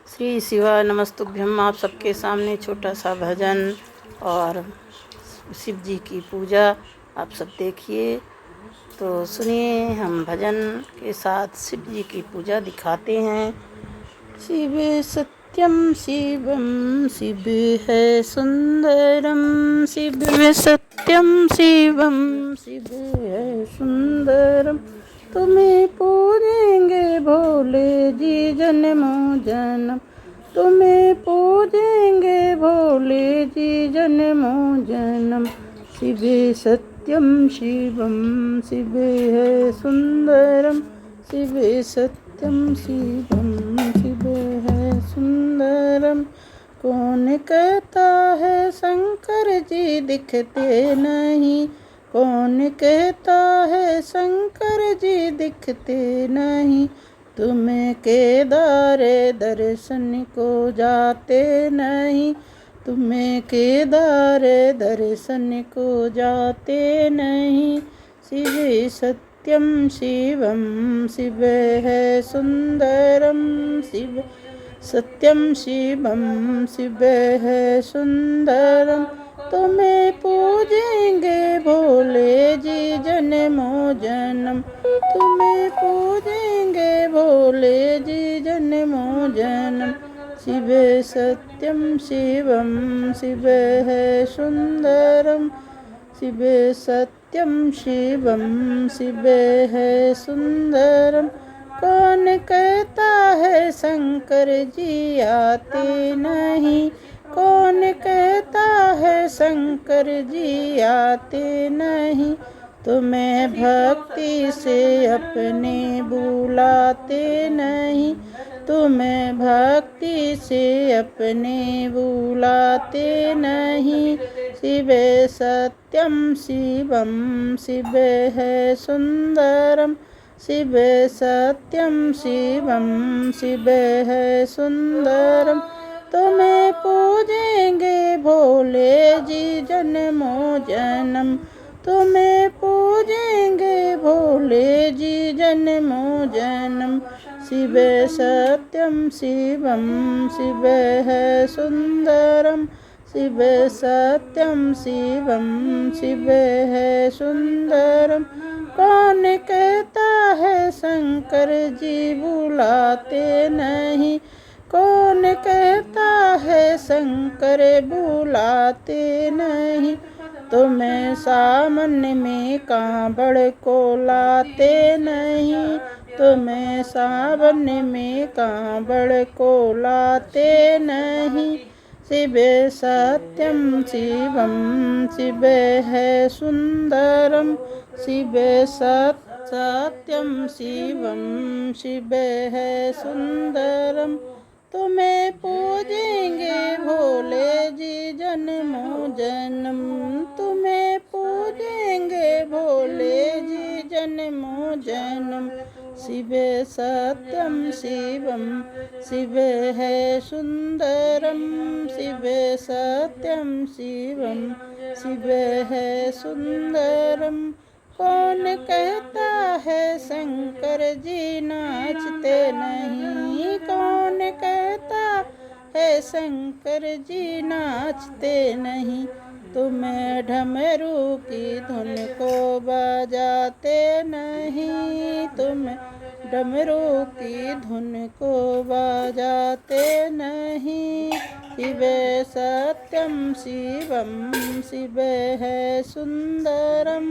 श्री शिवा नमस्तुभ्यम। आप सबके सामने छोटा सा भजन और शिव जी की पूजा आप सब देखिए। तो सुनिए, हम भजन के साथ शिव जी की पूजा दिखाते हैं। शिव सत्यम शिवम शिव है सुंदरम, शिव सत्यम शिवम शिव है सुंदरम। तुम्हें पूजेंगे भोले जी जन्मो जन्म, तुम्हें पूजेंगे भोले जी जन्मो जन्म। शिव सत्यम शिवम शिव है सुंदरम, शिव सत्यम शिवम शिव है सुंदरम। कौन कहता है शंकर जी दिखते नहीं, कौन कहता है शंकर जी दिखते नहीं। तुम्हें केदार दर्शन को जाते नहीं, तुम्हें केदार दर्शन को जाते नहीं। शिव सत्यम शिवम शिव है सुंदरम, शिव सत्यम शिवम शिव है सुंदरम। तुम्हें पूजेंगे भोले जी जन्मो जन्म, तुम्हें पूजेंगे भोले जी जन्मो जन्म। शिव सत्यम शिवम शिव है सुंदरम, शिव सत्यम शिवम शिव है सुंदरम। कौन कहता है शंकर जी आते नहीं, कौन कहता है शंकर जी आते नहीं। तुम्हें भक्ति से अपने बुलाते नहीं, तुम्हें भक्ति से अपने बुलाते नहीं। शिव सत्यम शिवम शिव है सुंदरम, शिव सत्यम शिवम शिव है सुंदरम। तुम्हें पूजेंगे भोले जी जन्मो जन्म, तुम्हें पूजेंगे भोले जी जन्मो जन्म। शिव सत्यम शिवम शिव है सुंदरम, शिव सत्यम शिवम शिव है सुंदरम। कौन कहता है शंकर जी बुलाते नहीं, कौन कहता है शंकर बुलाते नहीं। तुम्हें सामने में कांवड़ को लाते नहीं, तुम्हें सामने में कांवड़ को लाते नहीं। शिव सत्यम शिवम शिव है सुंदरम, शिव सत्यम शिवम शिव है सुंदरम। तुम्हें पूजेंगे भोले जी जन्मो जन्म, तुम्हें पूजेंगे भोले जी जन्मो जन्म। शिव सत्यम शिवम शिव है सुंदरम, शिव सत्यम शिवम शिव है सुंदरम। कौन कहता है शंकर जी नाचते नहीं, कौन कहता है शंकर जी नाचते नहीं। तुम्हें डमरू की धुन को बजाते नहीं, तुम्हें डमरू की धुन को बजाते नहीं। शिव सत्यम शिवम शिव है सुंदरम,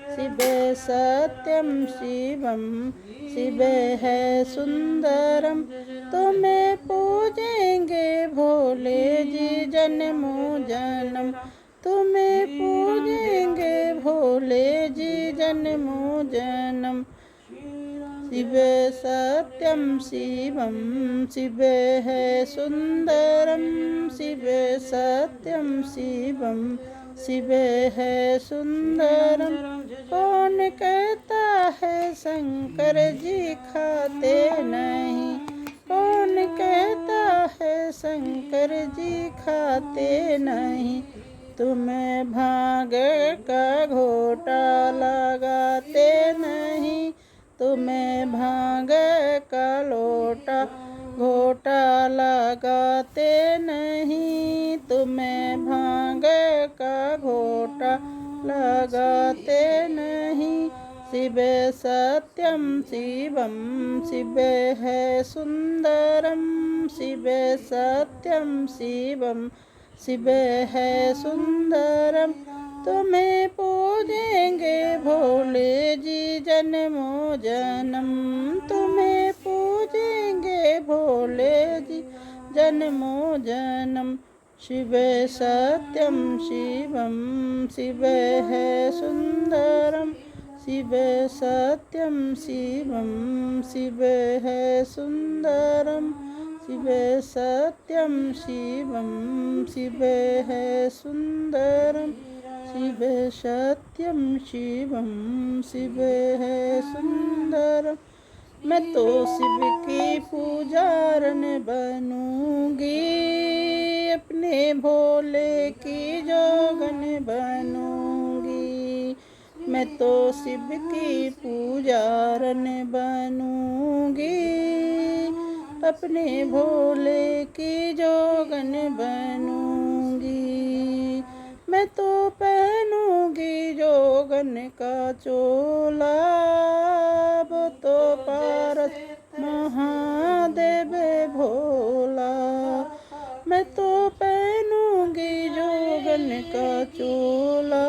शिव सत्यम शिवम शिव है सुंदरम। तुम्हें पूजेंगे भोले जी जन्मो जन्म, तुम्हें पूजेंगे भोले जी जन्मो जन्म। शिव सत्यम शिवम शिव है सुंदरम, शिव सत्यम शिवम शिव है सुंदरम। कौन कहता है शंकर जी खाते नहीं, कौन कहता है शंकर जी खाते नहीं। तुम्हें भांग का घोटा लगाते नहीं, तुम्हें भांग का लोटा घोटा लगाते नहीं, तुम्हें भांग का घोटा लगाते नहीं। शिव सत्यम शिवम शिव है सुंदरम, शिव सत्यम शिवम शिव है सुंदरम। तुम्हें पूजेंगे भोले जी जन्मो जन्म, तुम्हें पूजेंगे भोले जी जन्मो जन्म। शिव सत्यम शिवम शिव है सुंदरम, शिव सत्यम शिवम शिव है सुंदरम। शिव सत्यम शिवम शिव है सुंदरम, शिव सत्यम शिवम शिव है सुंदरम। मैं तो शिव की पुजारन बनूंगी, अपने भोले की जोगन बनूंगी। मैं तो शिव की पुजारन बनूंगी, अपने भोले की जोगन बनूंगी। मैं तो पहनूंगी जोगन का चोला, वो तो पारस महादेव भोला। मैं तो पहनूंगी जोगन का चोला,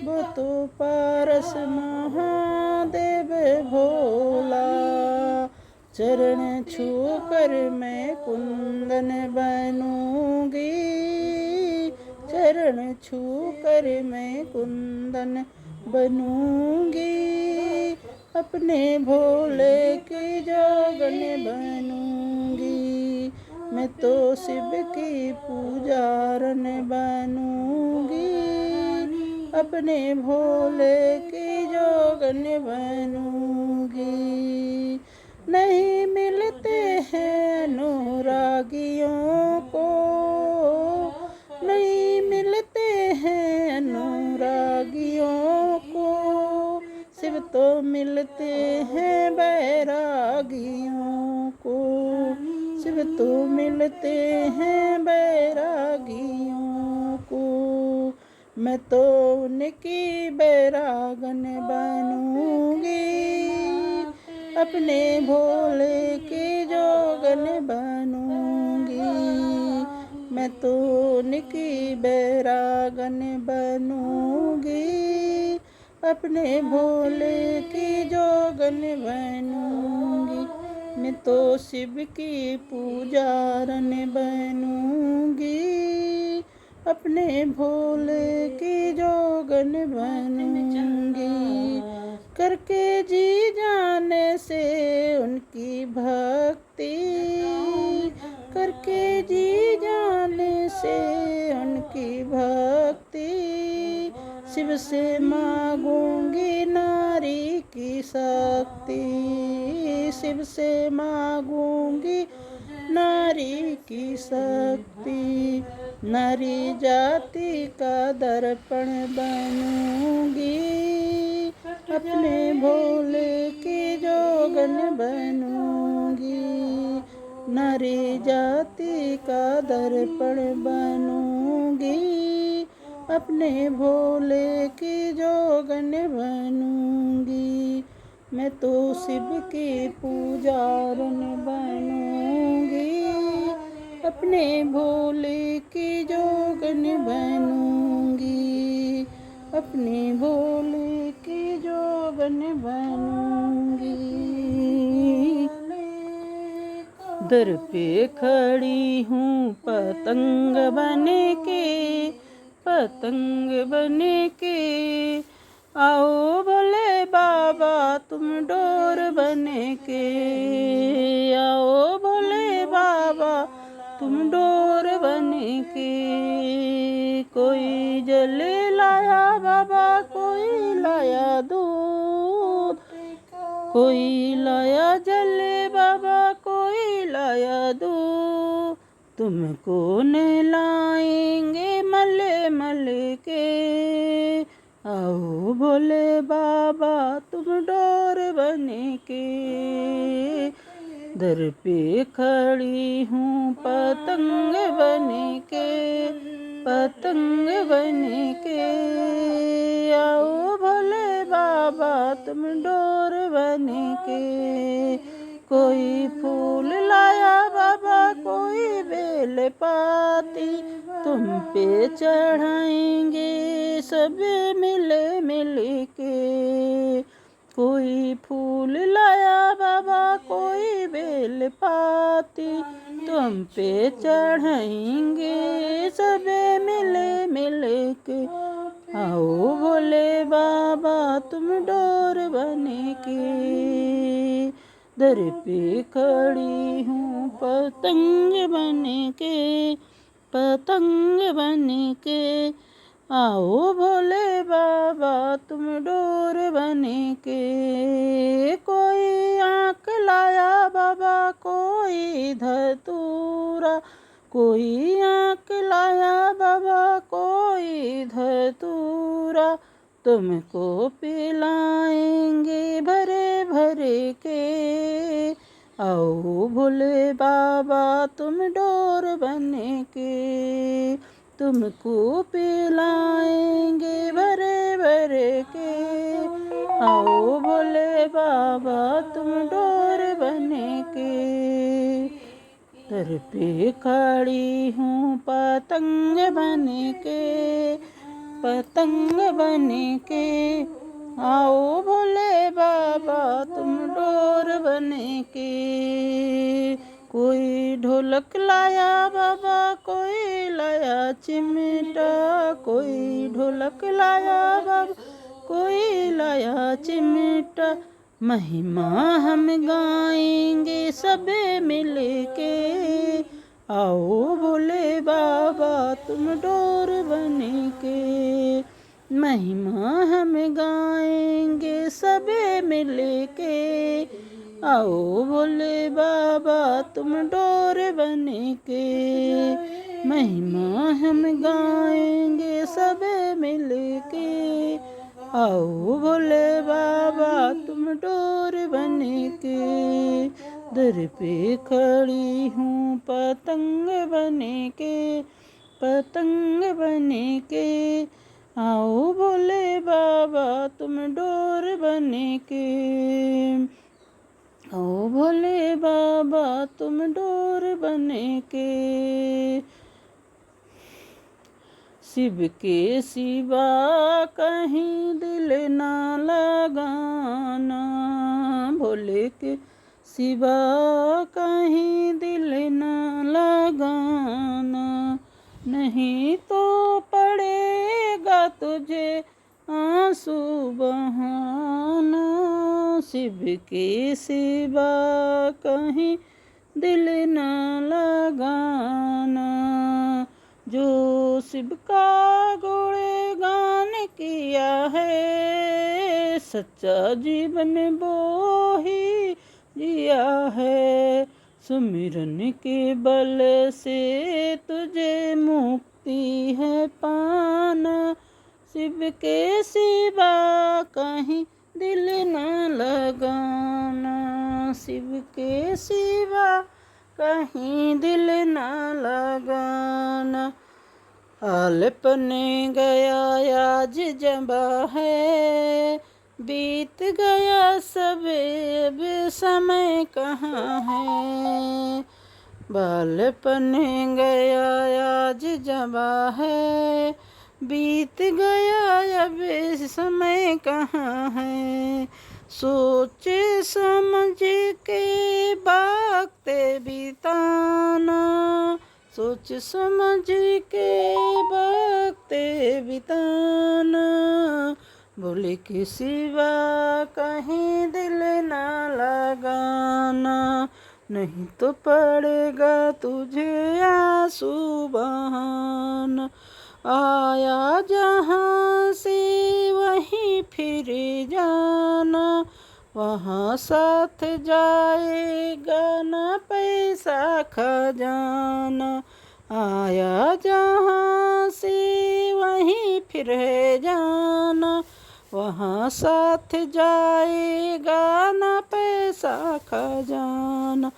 वो तो पारस महादेव भोला। चरण छूकर मैं कुंदन बनूंगी, चरण छूकर मैं कुंदन बनूंगी। अपने भोले की जोगन बनूंगी। मैं तो शिव की पुजारन बनूंगी, अपने भोले की जोगन बनूंगी। नहीं मिलते हैं अनुरागियों को, नहीं मिलते हैं अनुरागियों को। शिव तो मिलते हैं बैरागियों को, शिव तो मिलते हैं बैरागियों को। मैं तो उनकी बैरागन बनूंगी, अपने भोले की जोगन बनूंगी। मैं तो उनकी बैरागन बनूंगी, अपने भोले की जोगन बनूंगी। मैं तो शिव की पुजारन बनूंगी, अपने भोले की जोगन बनूंगी। करके जी जाने से उनकी भक्ति, करके जी जाने से उनकी भक्ति। शिव से मांगूंगी नारी की शक्ति, शिव से मांगूंगी नारी की शक्ति। नारी जाति का दर्पण बनूंगी, अपने भोले की जोगन बनूंगी। नारी जाति का दर्पण बनूंगी, अपने भोले की जोगन बनूंगी। मैं तो शिव की पुजारन बनूंगी, अपने भोले की जोगन बनूंगी। अपने भोले की जोगन बनूंगी। दर पे खड़ी हूँ पतंग बने के, पतंग बने के। आओ भोले बाबा तुम डोर बने के, आओ भोले बाबा तुम डोर बने के। कोई जल लाया बाबा, कोई लाया दूध, कोई लाया जल बाबा, कोई लाया दूध। तुमको नहलाएंगे मले मले के। आओ भोले बाबा तुम डोर बने के, दर पे खड़ी हूँ पतंग बन के, पतंग बन के। आओ भोले बाबा तुम डोर बन के। कोई फूल लाया बाबा कोई बेल पाती, तुम पे चढ़ाएंगे सब मिल मिल के। कोई फूल लाया बाबा कोई बेल पाती, तुम पे चढ़ाएंगे सब मिल मिल के। आओ भोले बाबा तुम डोर बन के। दर पे खड़ी हूँ पतंग बन के, पतंग बन के। आओ भोले बाबा तुम डोर बन के। कोई आँख लाया बाबा कोई धतूरा, कोई आँख लाया बाबा कोई धतूरा, तुमको पिलाएंगे भरे भरे के। आओ भोले बाबा तुम डोर बन के, तुमको पिलाएंगे भरे भरे के। आओ भोले बाबा तुम डोर बन के। दर पे खड़ी हूँ पतंग बन के, पतंग बन के। आओ भोले बाबा तुम डोर बन के। कोई ढोलक लाया बाबा कोई लाया चिमटा, कोई ढोलक लाया बाबा कोई लाया चिमटा। महिमा हम गाएंगे सब मिल के। आओ भोले बाबा तुम डोर बन के। महिमा हम गाएंगे सब मिल के। आओ भोले बाबा तुम डोर बन के। महिमा हम गाएंगे सब मिल के। आओ भोले बाबा तुम डोर बन के। दर पे खड़ी हूँ पतंग बन के, पतंग बन के। आओ भोले बाबा तुम डोर बन के। आओ भोले बाबा तुम डोर बन के। शिव के सिवा कहीं दिल ना लगाना, भोले के सिवा कहीं दिल ना लगाना। नहीं तो पड़ेगा तुझे आंसू बहाना। शिव के सिवा कहीं दिल ना लगाना। जो शिव का गुणगान किया है, सच्चा जीवन वो ही जिया है। सुमिरन के बल से तुझे मुक्ति है पाना। शिव के सिवा कहीं दिल न लगाना। शिव के सिवा कहीं दिल न लगाना। आलपन गया आज जबा है, बीत गया सब अब समय कहाँ है। बालपन गया आज जबा है, बीत गया अब समय कहाँ है। सोच समझ के वक्त बिताना, सोच समझ के वक्त बिताना। भोले के सिवा कहीं दिल ना लगाना। नहीं तो पड़ेगा तुझे आंसू बहाना। आया जहाँ से वहीं फिर जाना, वहाँ साथ जाएगा ना पैसा खजाना। आया जहाँ से वहीं फिर जाना, वहाँ साथ जाएगा ना पैसा खजाना।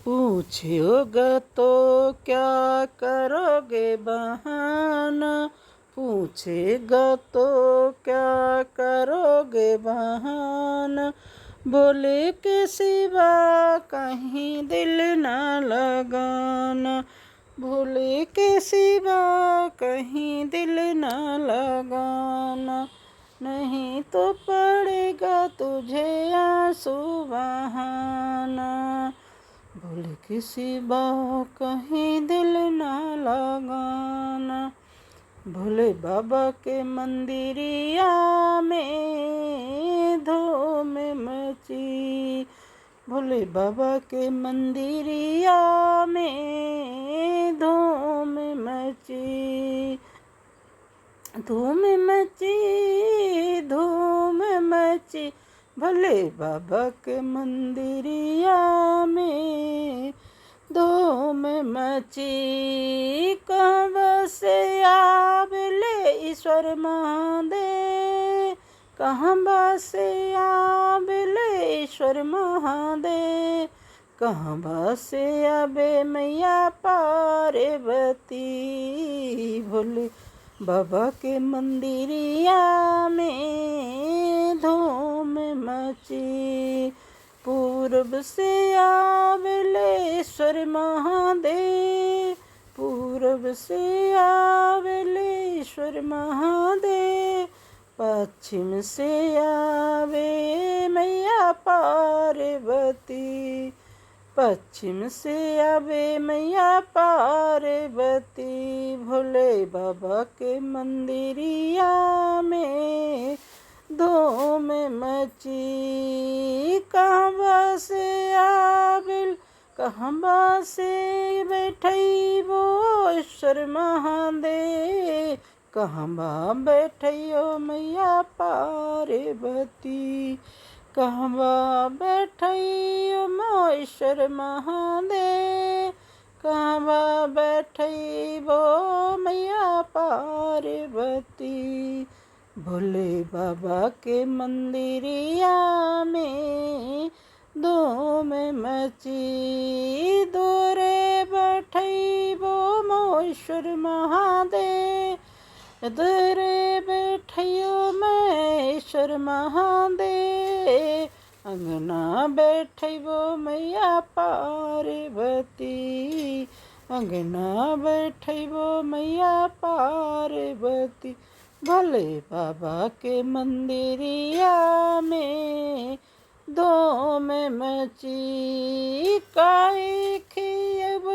पूछोगे तो क्या करोगे बहाना, पूछेगा तो क्या करोगे बहाना। बोले के सिवा कहीं दिल ना लगाना, भोले के सिवा कहीं दिल ना लगाना। नहीं तो पड़ेगा तुझे आंसू बहाना, भोले के सिवा कहीं दिल ना लगाना। भोले बाबा के मंदिरिया में धूम मची, भोले बाबा के मंदिरिया में धूम मची, धूम मची, धूम मची। भोले बाबा के मंदिरिया में धूम मची। कहाँ से आबले ईश्वर महादेव, कहाँ से आबले ईश्वर महादेव। कहाँ से आबे मैया पार्वती, भोले बाबा के मंदिरिया में धूम मची। पूर्व से आवेले ईश्वर महादेव, पूर्व से आवेले ईश्वर महादेव। पश्चिम से आवे मैया पार्वती, पश्चिम से आवे मैया पार्वती। भोले बाबा के मंदिरिया में धूम मची। कहाँ से आविल, कहाँ से बैठो ईश्वर महादेव। कहाँ बैठो मैया पार्वती, कहाँ बैठो ईश्वर महादेव। कहाँ बैठो मैया पार्वती, भोले बाबा के मंदिरिया में धूम मची। दूरे बैठो ईश्वर महादेव, दूरे बैठो ईश्वर महादेव। अंगना बैठो मैया पार्वती, अंगना बैठो मैया पार्वती। भोले बाबा के मंदिरिया में धूम मची। काई खियब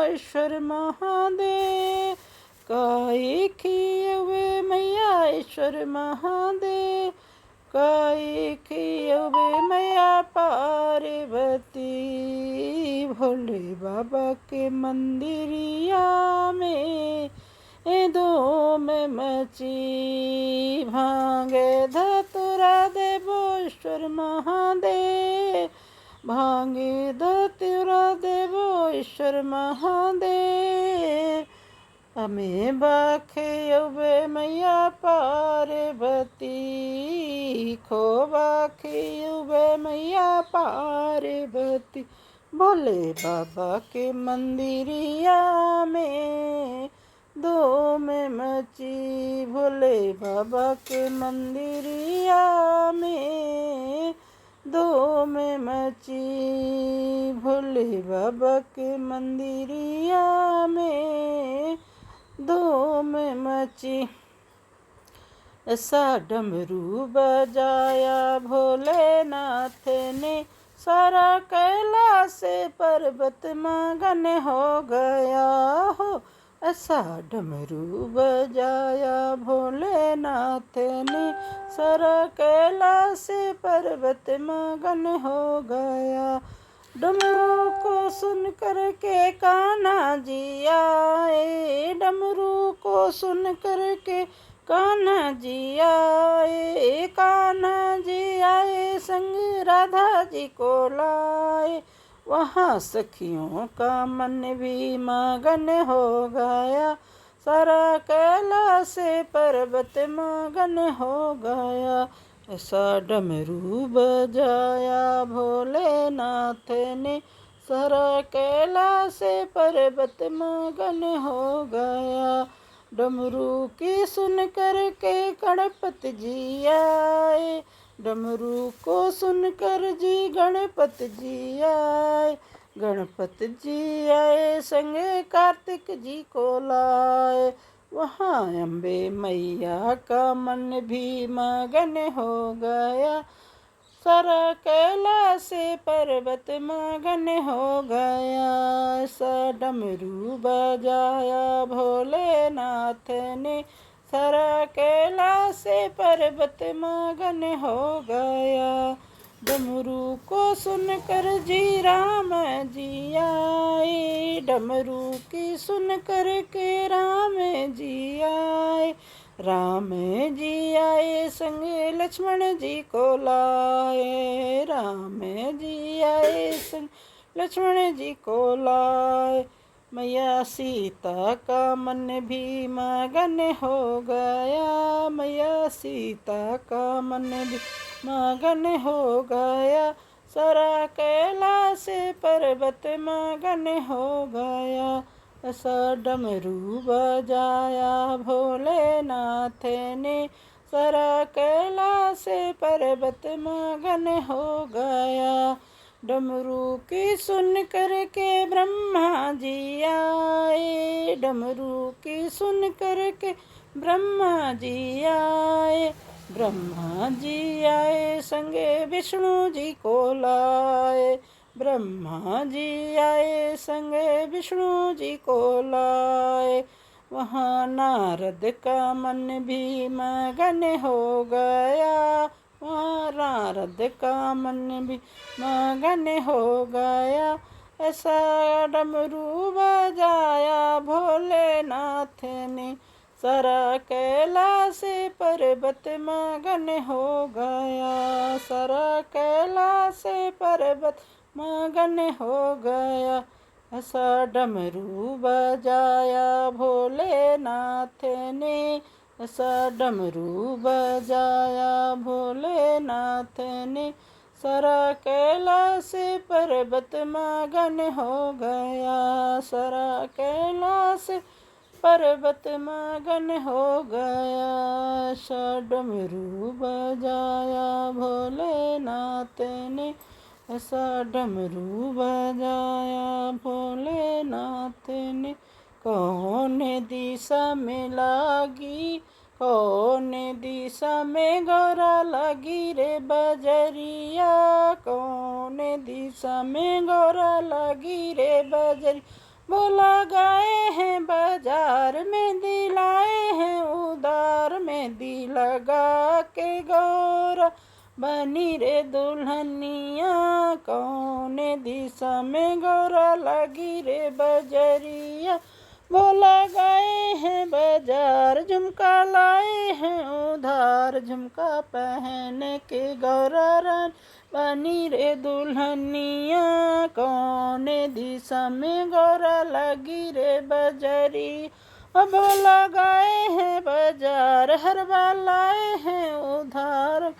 ईश्वर महादेव, काई खियब मैया ईश्वर महादेव। काई खियब मैया पार्वती, भोले बाबा के मंदिरिया में धूम मची। भांगे धतुरा देवो ईश्वर महादेव, भांगे धतुरा देवो ईश्वर महादेव। हमें बाखे मैया पार्वती, खोबा खेबे मैया पार्वती। भोले बाबा के मंदिरिया में धूम मची, भोले बाबा के मंदिरिया में धूम मची। भोले बाबा के मंदिरिया में धूम मची। ऐसा डमरू बजाया भोलेनाथ ने, सारा कैलाश पर्वत मगन हो गया हो। ऐसा डमरू बजाया भोलेनाथ ने, सारा कैलाश पर्वत मगन हो गया। डमरू को सुन कर के कान्हा जी आए, डमरू को सुन कर के कान्हा जी आए। कान्हा जी आए संग राधा जी को लाए, वहाँ सखियों का मन भी मगन हो गया। सारा कैलाश पर्वत मगन हो गया। ऐसा डमरू बजाया भोलेनाथ ने, सारा कैलाश पर्वत मगन हो गया। डमरू की सुन कर के गणपति जी आए, डमरू को सुनकर जी गणपति जी आए। गणपति जी आए संगे कार्तिक जी को लाए, वहाँ अम्बे मैया का मन भी मगन हो गया। सारा कैलाश पर्वत मगन हो गया। ऐसा डमरू बजाया भोलेनाथ ने, सारा कैलाश पर्वत मगन हो गया। डमरू को सुनकर जी राम जी आए, डमरू की सुनकर के राम जी आए। राम जी आए संगे लक्ष्मण जी को लाए, राम जी आए संग लक्ष्मण जी को लाए। मैया सीता का मन भी मगन हो गया, मैया सीता का मन भी मगन हो गया। सारा कैलाश पर्वत मगन हो गया। ऐसा डमरू बजाया भोलेनाथ ने, सारा कैलाश पर्वत मगन हो गया। डमरू की सुन कर के ब्रह्मा जी आए, डमरू की सुन कर के ब्रह्मा जी आए। ब्रह्मा जी आए संगे विष्णु जी को लाए, ब्रह्मा जी आए संगे विष्णु जी को लाए। वहाँ नारद का मन भी मगन हो गया, वहाँ नारद का मन भी मगन हो गया। ऐसा डमरू बजाया भोलेनाथ ने, सारा कैलाश पर्वत मगन हो गया, सारा कैलाश पर्वत मगन हो गया। ऐसा डमरू बजाया भोलेनाथ ने, ऐसा डमरू बजाया भोलेनाथ ने, सारा कैलाश पर्वत मगन हो गया, सारा कैलाश पर्वत मगन हो गया। ऐसा डमरू बजाया भोलेनाथ ने, ऐसा डमरू बजाया भोलेनाथ ने। कौन दिशा में लागी, कौन दिशा में गौरा लगी रे बजरिया, कौन दिशा में गौरा लगी रे बजरी। बोला गए हैं बाजार में दिलाए हैं उधार, में दी लगा के गौरा बनी रे दुल्हनिया। कौन दिशा में गौरा लगी रे बजरिया। बोला गए हैं बाजार झुमका लाए हैं उधार, झुमका पहन के गौरा रानी बनी रे दुल्हनिया। कौन दिशा में गौरा लगी रे बजरी। बोला गए हैं बाजार हरवा लाए हैं उधार,